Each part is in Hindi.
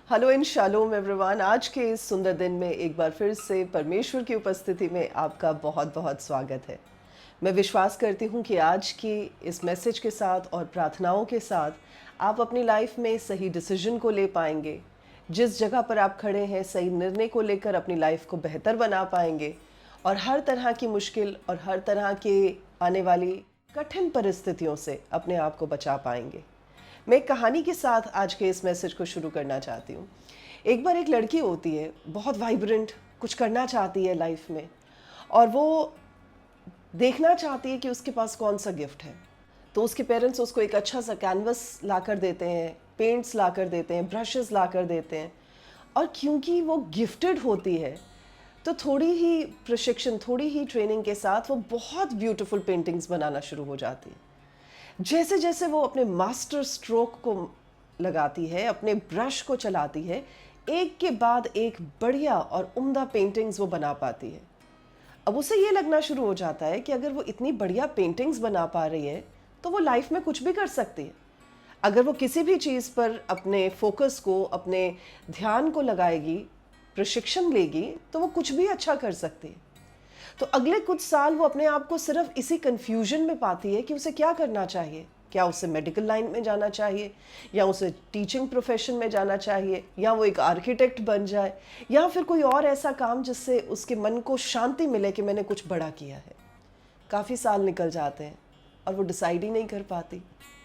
हेलो इन शालोम एवरीवन। आज के इस सुंदर दिन में एक बार फिर से परमेश्वर की उपस्थिति में आपका बहुत बहुत स्वागत है। मैं विश्वास करती हूँ कि आज की इस मैसेज के साथ और प्रार्थनाओं के साथ आप अपनी लाइफ में सही डिसीजन को ले पाएंगे। जिस जगह पर आप खड़े हैं सही निर्णय को लेकर अपनी लाइफ को बेहतर बना पाएंगे और हर तरह की मुश्किल और हर तरह के आने वाली कठिन परिस्थितियों से अपने आप को बचा पाएंगे। मैं एक कहानी के साथ आज के इस मैसेज को शुरू करना चाहती हूँ। एक बार एक लड़की होती है, बहुत वाइब्रेंट, कुछ करना चाहती है लाइफ में और वो देखना चाहती है कि उसके पास कौन सा गिफ्ट है। तो उसके पेरेंट्स उसको एक अच्छा सा कैनवस ला कर देते हैं, पेंट्स ला कर देते हैं, ब्रशेस ला कर देते हैं। और क्योंकि वो गिफ्टेड होती है तो थोड़ी ही प्रशिक्षण, थोड़ी ही ट्रेनिंग के साथ वो बहुत ब्यूटीफुल पेंटिंग्स बनाना शुरू हो जाती है। जैसे जैसे वो अपने मास्टर स्ट्रोक को लगाती है, अपने ब्रश को चलाती है, एक के बाद एक बढ़िया और उम्दा पेंटिंग्स वो बना पाती है। अब उसे ये लगना शुरू हो जाता है कि अगर वो इतनी बढ़िया पेंटिंग्स बना पा रही है तो वो लाइफ में कुछ भी कर सकती है। अगर वो किसी भी चीज़ पर अपने फोकस को, अपने ध्यान को लगाएगी, प्रशिक्षण लेगी तो वो कुछ भी अच्छा कर सकती है। तो अगले कुछ साल वो अपने आप को सिर्फ इसी कंफ्यूजन में पाती है कि उसे क्या करना चाहिए। क्या उसे मेडिकल लाइन में जाना चाहिए, या उसे टीचिंग प्रोफेशन में जाना चाहिए, या वो एक आर्किटेक्ट बन जाए, या फिर कोई और ऐसा काम जिससे उसके मन को शांति मिले कि मैंने कुछ बड़ा किया है। काफ़ी साल निकल जाते हैं और वो डिसाइड ही नहीं कर पाती,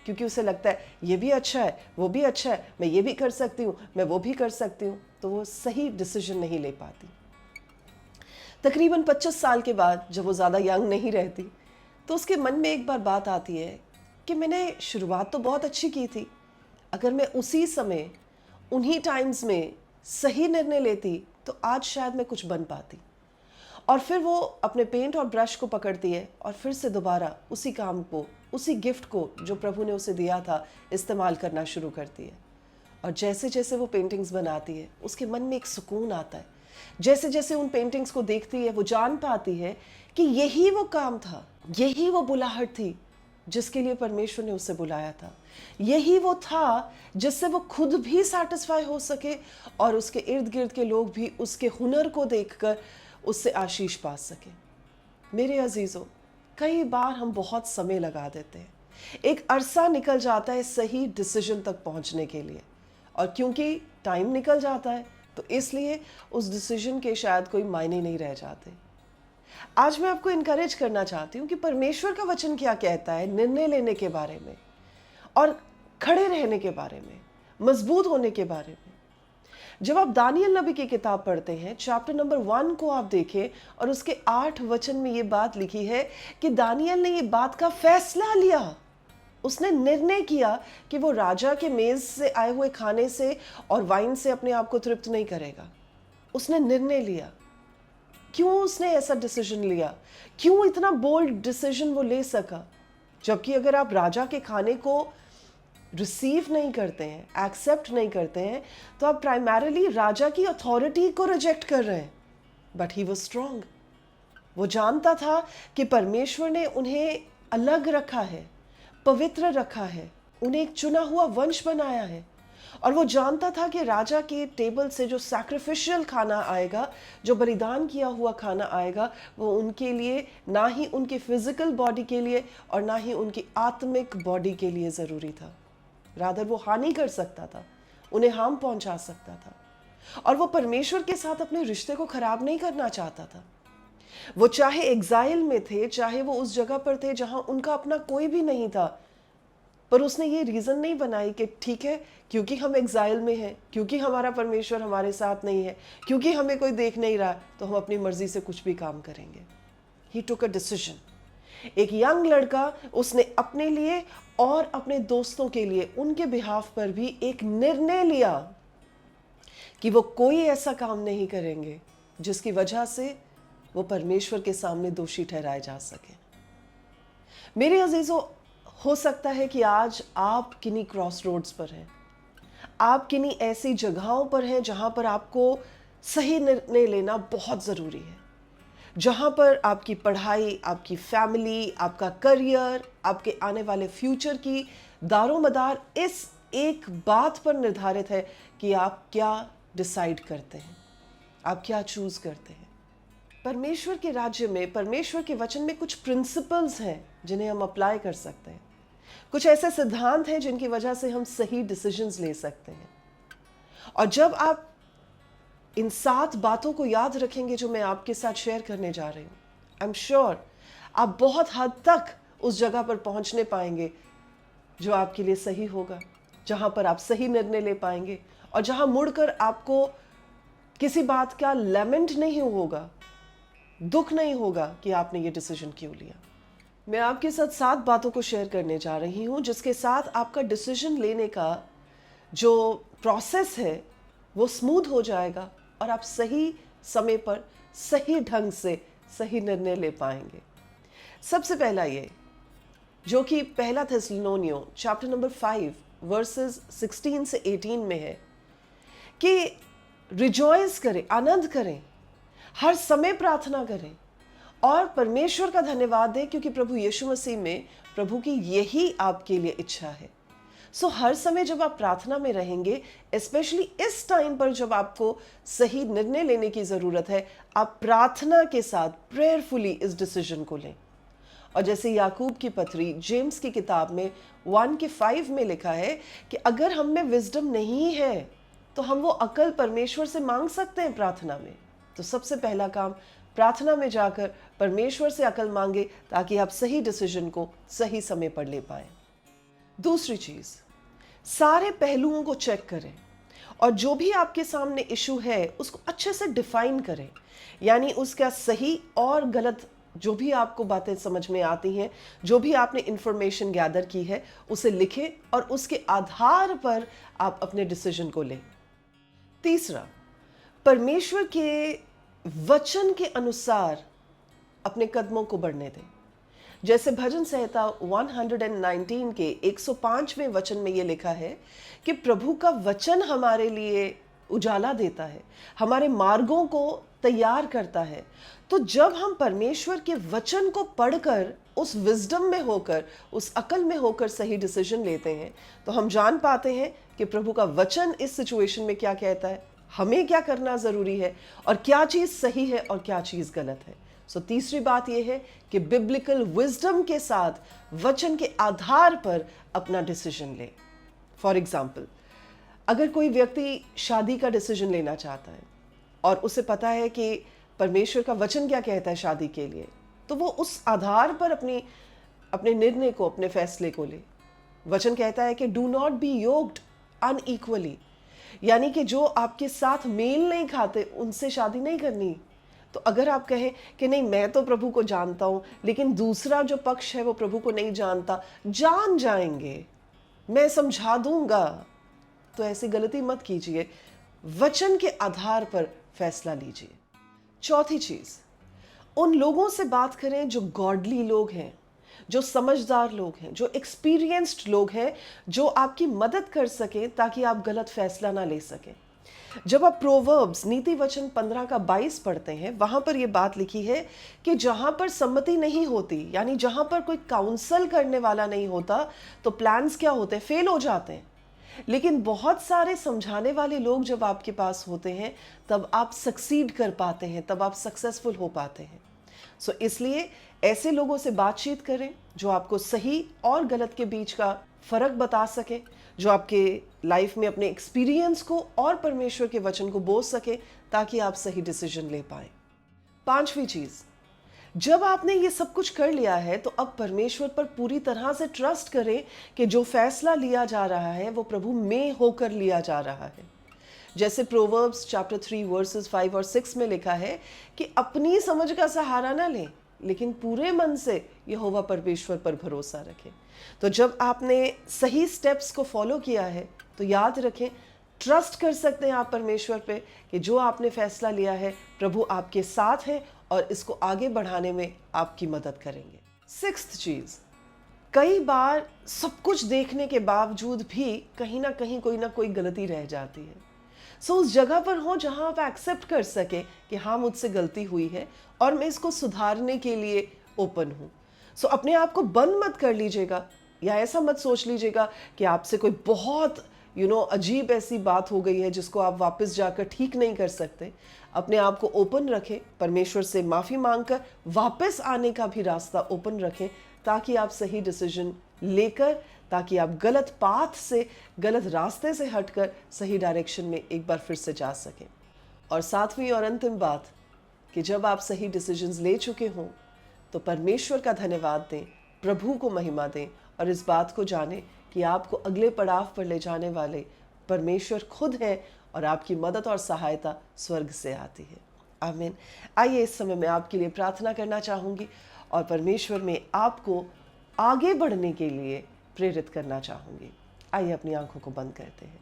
क्योंकि उसे लगता है ये भी अच्छा है, वो भी अच्छा है, मैं ये भी कर सकती हूँ, मैं वो भी कर सकती हूँ। तो वो सही डिसीजन नहीं ले पाती। तकरीबन 25 साल के बाद जब वो ज़्यादा यंग नहीं रहती तो उसके मन में एक बार बात आती है कि मैंने शुरुआत तो बहुत अच्छी की थी, अगर मैं उसी समय, उन्हीं टाइम्स में सही निर्णय लेती तो आज शायद मैं कुछ बन पाती। और फिर वो अपने पेंट और ब्रश को पकड़ती है और फिर से दोबारा उसी काम को, उसी गिफ्ट को जो प्रभु ने उसे दिया था, इस्तेमाल करना शुरू करती है। और जैसे जैसे वो पेंटिंग्स बनाती है उसके मन में एक सुकून आता है। जैसे जैसे उन पेंटिंग्स को देखती है वो जान पाती है कि यही वो काम था, यही वो बुलाहट थी जिसके लिए परमेश्वर ने उसे बुलाया था। यही वो था जिससे वो खुद भी सैटिस्फाई हो सके और उसके इर्द गिर्द के लोग भी उसके हुनर को देखकर उससे आशीष पा सके। मेरे अजीजों, कई बार हम बहुत समय लगा देते हैं, एक अरसा निकल जाता है सही डिसीजन तक पहुंचने के लिए, और क्योंकि टाइम निकल जाता है तो इसलिए उस डिसीजन के शायद कोई मायने नहीं रह जाते। आज मैं आपको इनकरेज करना चाहती हूँ कि परमेश्वर का वचन क्या कहता है निर्णय लेने के बारे में और खड़े रहने के बारे में, मजबूत होने के बारे में। जब आप दानियल नबी की किताब पढ़ते हैं, चैप्टर नंबर 1 को आप देखें और उसके 8 वचन में ये बात लिखी है कि दानियल ने ये बात का फैसला लिया। उसने निर्णय किया कि वो राजा के मेज से आए हुए खाने से और वाइन से अपने आप को तृप्त नहीं करेगा। उसने निर्णय लिया। क्यों उसने ऐसा डिसीजन लिया? क्यों इतना बोल्ड डिसीजन वो ले सका? जबकि अगर आप राजा के खाने को रिसीव नहीं करते हैं, एक्सेप्ट नहीं करते हैं, तो आप प्राइमरीली राजा की अथॉरिटी को रिजेक्ट कर रहे हैं। But he was strong. वो जानता था कि परमेश्वर ने उन्हें अलग रखा है, पवित्र रखा है, उन्हें एक चुना हुआ वंश बनाया है। और वो जानता था कि राजा के टेबल से जो सैक्रिफिशियल खाना आएगा, जो बलिदान किया हुआ खाना आएगा, वो उनके लिए, ना ही उनकी फिजिकल बॉडी के लिए और ना ही उनकी आत्मिक बॉडी के लिए ज़रूरी था। रादर वो हानि कर सकता था, उन्हें हार्म पहुंचा सकता था। और वो परमेश्वर के साथ अपने रिश्ते को खराब नहीं करना चाहता था। वो चाहे एग्जाइल में थे, चाहे वो उस जगह पर थे जहां उनका अपना कोई भी नहीं था, पर उसने ये रीज़न नहीं बनाई कि ठीक है, क्योंकि हम एग्जाइल में हैं, क्योंकि हमारा परमेश्वर हमारे साथ नहीं है, क्योंकि हमें कोई देख नहीं रहा, तो हम अपनी मर्जी से कुछ भी काम करेंगे। ही टुक अ डिसीजन। एक यंग लड़का, उसने अपने लिए और अपने दोस्तों के लिए, उनके बिहाफ पर भी एक निर्णय लिया कि वो कोई ऐसा काम नहीं करेंगे जिसकी वजह से वो परमेश्वर के सामने दोषी ठहराए जा सके। मेरे अजीजों, हो सकता है कि आज आप किन्हीं क्रॉस रोड्स पर हैं, आप किन्हीं ऐसी जगहों पर हैं जहां पर आपको सही निर्णय लेना बहुत ज़रूरी है, जहां पर आपकी पढ़ाई, आपकी फैमिली, आपका करियर, आपके आने वाले फ्यूचर की दारोमदार इस एक बात पर निर्धारित है कि आप क्या डिसाइड करते हैं, आप क्या चूज करते हैं। परमेश्वर के राज्य में, परमेश्वर के वचन में कुछ प्रिंसिपल्स हैं जिन्हें हम अप्लाई कर सकते हैं। कुछ ऐसे सिद्धांत हैं जिनकी वजह से हम सही डिसीजंस ले सकते हैं। और जब आप इन 7 बातों को याद रखेंगे जो मैं आपके साथ शेयर करने जा रही हूँ, आई एम श्योर आप बहुत हद तक उस जगह पर पहुंचने पाएंगे जो आपके लिए सही होगा, जहां पर आप सही निर्णय ले पाएंगे और जहां मुड़कर आपको किसी बात का लेमेंट नहीं होगा, दुख नहीं होगा कि आपने ये डिसीजन क्यों लिया। मैं आपके साथ 7 बातों को शेयर करने जा रही हूं जिसके साथ आपका डिसीजन लेने का जो प्रोसेस है वो स्मूथ हो जाएगा और आप सही समय पर सही ढंग से सही निर्णय ले पाएंगे। सबसे पहला ये, जो कि पहला थिस्सलुनीयों चैप्टर नंबर 5 वर्सेस 16 से 18 में है, कि रिजॉइस करें, आनंद करें, हर समय प्रार्थना करें और परमेश्वर का धन्यवाद दें, क्योंकि प्रभु यीशु मसीह में प्रभु की यही आपके लिए इच्छा है। सो हर समय जब आप प्रार्थना में रहेंगे, स्पेशली इस टाइम पर जब आपको सही निर्णय लेने की ज़रूरत है, आप प्रार्थना के साथ प्रेयरफुली इस डिसीजन को लें। और जैसे याकूब की पत्री जेम्स की किताब में 1:5 में लिखा है कि अगर हम में विजडम नहीं है तो हम वो अकल परमेश्वर से मांग सकते हैं प्रार्थना में। तो सबसे पहला काम, प्रार्थना में जाकर परमेश्वर से अकल मांगे ताकि आप सही डिसीजन को सही समय पर ले पाएं। दूसरी चीज, सारे पहलुओं को चेक करें और जो भी आपके सामने इशू है उसको अच्छे से डिफाइन करें, यानी उसका सही और गलत जो भी आपको बातें समझ में आती हैं, जो भी आपने इंफॉर्मेशन गैदर की है, उसे लिखें और उसके आधार पर आप अपने डिसीजन को लें। तीसरा, परमेश्वर के वचन के अनुसार अपने कदमों को बढ़ने दें। जैसे भजन संहिता 119 के 105वें वचन में यह लिखा है कि प्रभु का वचन हमारे लिए उजाला देता है, हमारे मार्गों को तैयार करता है। तो जब हम परमेश्वर के वचन को पढ़कर उस विजडम में होकर, उस अकल में होकर सही डिसीजन लेते हैं, तो हम जान पाते हैं कि प्रभु का वचन इस सिचुएशन में क्या कहता है, हमें क्या करना जरूरी है और क्या चीज सही है और क्या चीज गलत है। सो तीसरी बात यह है कि बिब्लिकल विजडम के साथ वचन के आधार पर अपना डिसीजन ले। फॉर एग्जाम्पल, अगर कोई व्यक्ति शादी का डिसीजन लेना चाहता है और उसे पता है कि परमेश्वर का वचन क्या कहता है शादी के लिए, तो वो उस आधार पर अपने निर्णय को, अपने फैसले को ले। वचन कहता है कि डू नॉट बी योक्ड अनइक्वली, यानी कि जो आपके साथ मेल नहीं खाते उनसे शादी नहीं करनी। तो अगर आप कहें कि नहीं, मैं तो प्रभु को जानता हूं लेकिन दूसरा जो पक्ष है वो प्रभु को नहीं जानता, जान जाएंगे, मैं समझा दूंगा, तो ऐसी गलती मत कीजिए। वचन के आधार पर फैसला लीजिए। चौथी चीज, उन लोगों से बात करें जो गॉडली लोग हैं, जो समझदार लोग हैं, जो एक्सपीरियंस्ड लोग हैं, जो आपकी मदद कर सकें ताकि आप गलत फैसला ना ले सकें। जब आप प्रोवर्ब्स नीति वचन 15:22 पढ़ते हैं, वहां पर यह बात लिखी है कि जहां पर सम्मति नहीं होती, यानी जहां पर कोई काउंसल करने वाला नहीं होता, तो प्लान्स क्या होते हैं, फेल हो जाते हैं। लेकिन बहुत सारे समझाने वाले लोग जब आपके पास होते हैं तब आप सक्सीड कर पाते हैं, तब आप सक्सेसफुल हो पाते हैं। सो इसलिए ऐसे लोगों से बातचीत करें जो आपको सही और गलत के बीच का फर्क बता सके, जो आपके लाइफ में अपने एक्सपीरियंस को और परमेश्वर के वचन को बोल सके ताकि आप सही डिसीजन ले पाए। पांचवी चीज, जब आपने ये सब कुछ कर लिया है तो अब परमेश्वर पर पूरी तरह से ट्रस्ट करें कि जो फैसला लिया जा रहा है वो प्रभु में होकर लिया जा रहा है। जैसे प्रोवर्ब्स चैप्टर 3 वर्सेस 5 और 6 में लिखा है कि अपनी समझ का सहारा ना लें, लेकिन पूरे मन से यहोवा परमेश्वर पर भरोसा रखें। तो जब आपने सही स्टेप्स को फॉलो किया है तो याद रखें, ट्रस्ट कर सकते हैं आप परमेश्वर पे कि जो आपने फैसला लिया है प्रभु आपके साथ है और इसको आगे बढ़ाने में आपकी मदद करेंगे। सिक्स्थ चीज, कई बार सब कुछ देखने के बावजूद भी कहीं ना कोई गलती रह जाती है। सो उस जगह पर हो जहां आप एक्सेप्ट कर सके कि हाँ, मुझसे गलती हुई है और मैं इसको सुधारने के लिए ओपन हूं। सो अपने आप को बंद मत कर लीजिएगा, या ऐसा मत सोच लीजिएगा कि आपसे कोई बहुत अजीब ऐसी बात हो गई है जिसको आप वापस जाकर ठीक नहीं कर सकते। अपने आप को ओपन रखें, परमेश्वर से माफ़ी मांगकर वापस आने का भी रास्ता ओपन रखें, ताकि आप सही डिसीजन लेकर, ताकि आप गलत पाथ से, गलत रास्ते से हटकर सही डायरेक्शन में एक बार फिर से जा सकें। और सातवीं और अंतिम बात कि जब आप सही डिसीजंस ले चुके हों तो परमेश्वर का धन्यवाद दें, प्रभु को महिमा दें और इस बात को जानें कि आपको अगले पड़ाव पर ले जाने वाले परमेश्वर खुद हैं और आपकी मदद और सहायता स्वर्ग से आती है। आमीन। आइए इस समय मैं आपके लिए प्रार्थना करना चाहूँगी और परमेश्वर में आपको आगे बढ़ने के लिए प्रेरित करना चाहूँगी। आइए अपनी आंखों को बंद करते हैं।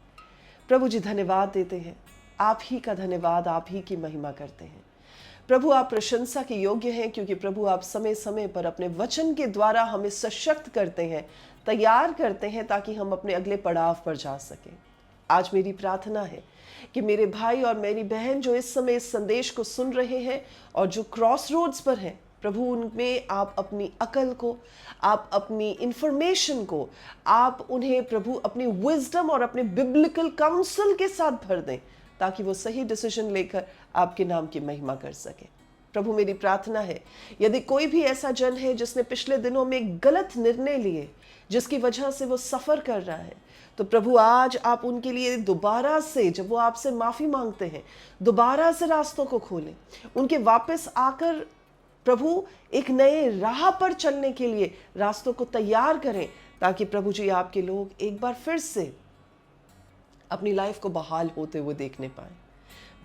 प्रभु जी, धन्यवाद देते हैं, आप ही का धन्यवाद, आप ही की महिमा करते हैं। प्रभु, आप प्रशंसा के योग्य हैं, क्योंकि प्रभु आप समय समय पर अपने वचन के द्वारा हमें सशक्त करते हैं, तैयार करते हैं, ताकि हम अपने अगले पड़ाव पर जा सकें। आज मेरी प्रार्थना है कि मेरे भाई और मेरी बहन जो इस समय इस संदेश को सुन रहे हैं और जो क्रॉस रोड्स पर हैं, प्रभु उनमें आप अपनी अकल को, आप अपनी इंफॉर्मेशन को, आप उन्हें प्रभु अपनी विजडम और अपने बिब्लिकल काउंसिल के साथ भर दें, ताकि वो सही डिसीजन लेकर आपके नाम की महिमा कर सके। प्रभु मेरी प्रार्थना है, यदि कोई भी ऐसा जन है जिसने पिछले दिनों में गलत निर्णय लिए, जिसकी वजह से वो सफ़र कर रहा है, तो प्रभु आज आप उनके लिए दोबारा से, जब वो आपसे माफ़ी मांगते हैं, दोबारा से रास्तों को खोलें, उनके वापस आकर प्रभु एक नए राह पर चलने के लिए रास्तों को तैयार करें, ताकि प्रभु जी आपके लोग एक बार फिर से अपनी लाइफ को बहाल होते हुए देखने पाए।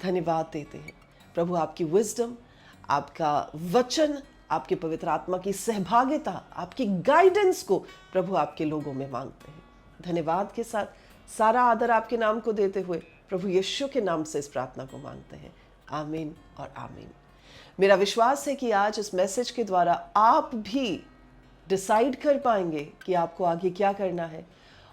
धन्यवाद देते हैं प्रभु, आपकी विजडम, आपका वचन, आपके पवित्र आत्मा की सहभागिता, आपकी गाइडेंस को प्रभु आपके लोगों में मांगते हैं। धन्यवाद के साथ सारा आदर आपके नाम को देते हुए प्रभु यीशु के नाम से इस प्रार्थना को मांगते हैं। आमीन और आमीन। मेरा विश्वास है कि आज इस मैसेज के द्वारा आप भी डिसाइड कर पाएंगे कि आपको आगे क्या करना है,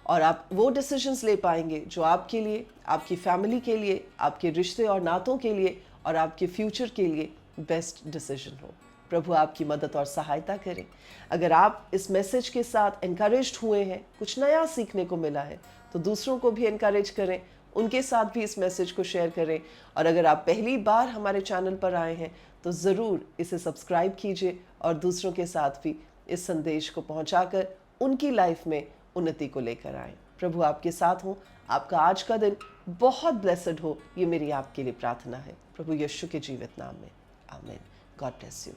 और आप वो डिसीजंस ले पाएंगे जो आपके लिए, आपकी फैमिली के लिए, आपके रिश्ते और नातों के लिए और आपके फ्यूचर के लिए बेस्ट डिसीजन हो। प्रभु आपकी मदद और सहायता करें। अगर आप इस मैसेज के साथ एनकरेज्ड हुए हैं, कुछ नया सीखने को मिला है, तो दूसरों को भी एनकरेज करें, उनके साथ भी इस मैसेज को शेयर करें। और अगर आप पहली बार हमारे चैनल पर आए हैं तो ज़रूर इसे सब्सक्राइब कीजिए और दूसरों के साथ भी इस संदेश को पहुंचाकर उनकी लाइफ में उन्नति को लेकर आए। प्रभु आपके साथ हो, आपका आज का दिन बहुत ब्लेसड हो, ये मेरी आपके लिए प्रार्थना है, प्रभु यीशु के जीवित नाम में। आमीन। God bless you.